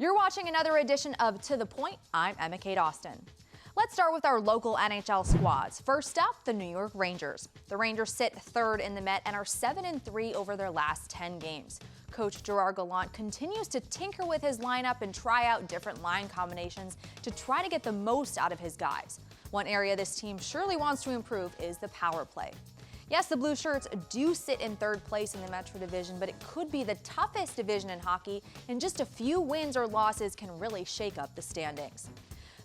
You're watching another edition of To The Point. I'm EmmaKate Austin. Let's start with our local NHL squads. First up, the New York Rangers. The Rangers sit third in the Met and are 7-3 over their last 10 games. Coach Gerard Gallant continues to tinker with his lineup and try out different line combinations to try to get the most out of his guys. One area this team surely wants to improve is the power play. Yes, the Blue Shirts do sit in third place in the Metro Division, but it could be the toughest division in hockey, and just a few wins or losses can really shake up the standings.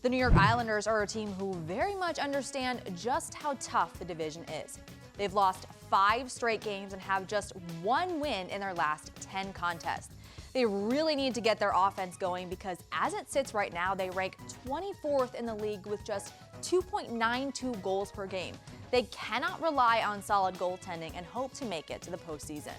The New York Islanders are a team who very much understand just how tough the division is. They've lost 5 straight games and have just 1 win in their last 10 contests. They really need to get their offense going because as it sits right now, they rank 24th in the league with just 2.92 goals per game. They cannot rely on solid goaltending and hope to make it to the postseason.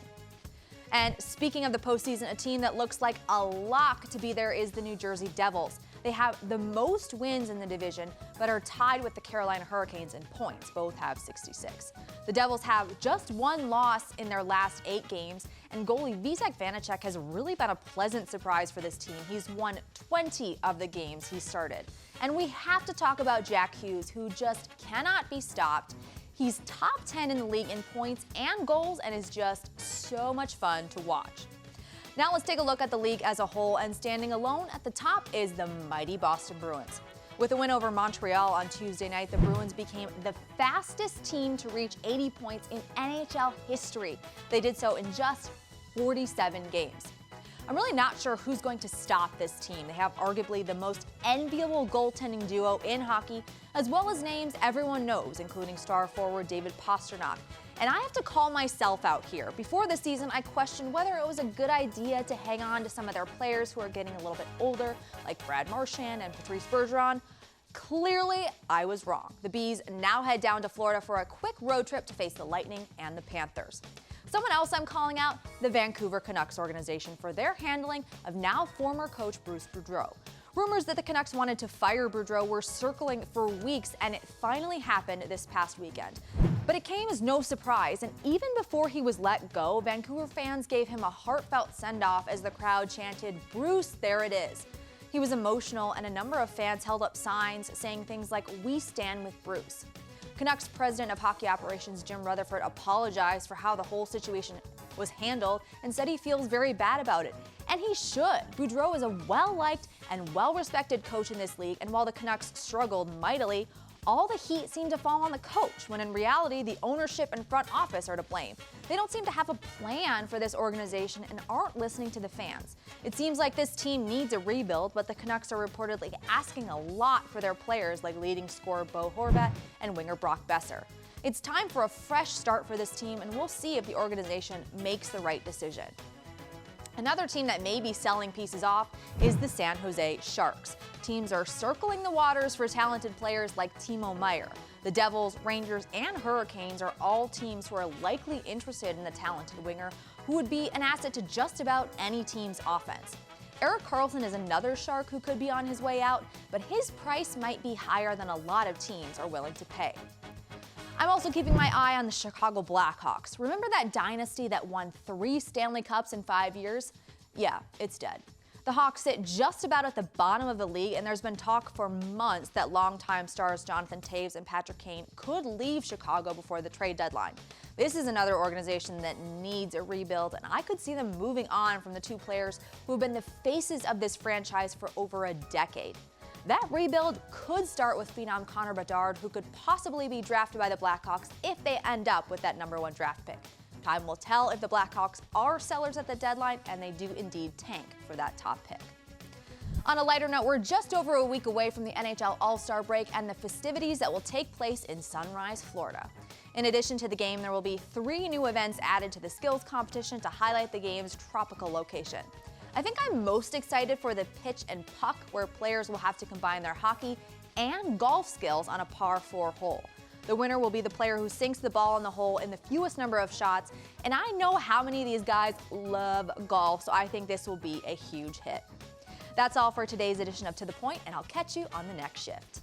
And speaking of the postseason, a team that looks like a lock to be there is the New Jersey Devils. They have the most wins in the division, but are tied with the Carolina Hurricanes in points. Both have 66. The Devils have just 1 loss in their last 8 games, and goalie Vitek Vanacek has really been a pleasant surprise for this team. He's won 20 of the games he started. And we have to talk about Jack Hughes, who just cannot be stopped. He's top 10 in the league in points and goals and is just so much fun to watch. Now let's take a look at the league as a whole, and standing alone at the top is the mighty Boston Bruins. With a win over Montreal on Tuesday night, the Bruins became the fastest team to reach 80 points in NHL history. They did so in just 47 games. I'm really not sure who's going to stop this team. They have arguably the most enviable goaltending duo in hockey, as well as names everyone knows, including star forward David Pastrnak. And I have to call myself out here. Before the season, I questioned whether it was a good idea to hang on to some of their players who are getting a little bit older, like Brad Marchand and Patrice Bergeron. Clearly, I was wrong. The Bees now head down to Florida for a quick road trip to face the Lightning and the Panthers. Someone else I'm calling out, the Vancouver Canucks organization, for their handling of now former coach Bruce Boudreau. Rumors that the Canucks wanted to fire Boudreau were circling for weeks, and it finally happened this past weekend. But it came as no surprise, and even before he was let go, Vancouver fans gave him a heartfelt send-off as the crowd chanted, "Bruce, there it is." He was emotional, and a number of fans held up signs saying things like, "We stand with Bruce." Canucks president of hockey operations Jim Rutherford apologized for how the whole situation was handled and said he feels very bad about it. And he should. Boudreau is a well-liked and well-respected coach in this league, and while the Canucks struggled mightily, all the heat seemed to fall on the coach, when in reality, the ownership and front office are to blame. They don't seem to have a plan for this organization and aren't listening to the fans. It seems like this team needs a rebuild, but the Canucks are reportedly asking a lot for their players like leading scorer Bo Horvat and winger Brock Besser. It's time for a fresh start for this team, and we'll see if the organization makes the right decision. Another team that may be selling pieces off is the San Jose Sharks. Teams are circling the waters for talented players like Timo Meier. The Devils, Rangers, and Hurricanes are all teams who are likely interested in the talented winger who would be an asset to just about any team's offense. Erik Karlsson is another Shark who could be on his way out, but his price might be higher than a lot of teams are willing to pay. I'm also keeping my eye on the Chicago Blackhawks. Remember that dynasty that won 3 Stanley Cups in 5 years? Yeah, it's dead. The Hawks sit just about at the bottom of the league, and there's been talk for months that longtime stars Jonathan Toews and Patrick Kane could leave Chicago before the trade deadline. This is another organization that needs a rebuild, and I could see them moving on from the 2 players who have been the faces of this franchise for over a decade. That rebuild could start with phenom Connor Bedard, who could possibly be drafted by the Blackhawks if they end up with that #1 draft pick. Time will tell if the Blackhawks are sellers at the deadline, and they do indeed tank for that top pick. On a lighter note, we're just over a week away from the NHL AllStar Break and the festivities that will take place in Sunrise, Florida. In addition to the game, there will be 3 new events added to the skills competition to highlight the game's tropical location. I think I'm most excited for the pitch and puck, where players will have to combine their hockey and golf skills on a par 4 hole. The winner will be the player who sinks the ball in the hole in the fewest number of shots, and I know how many of these guys love golf, so I think this will be a huge hit. That's all for today's edition of To The Point, and I'll catch you on the next shift.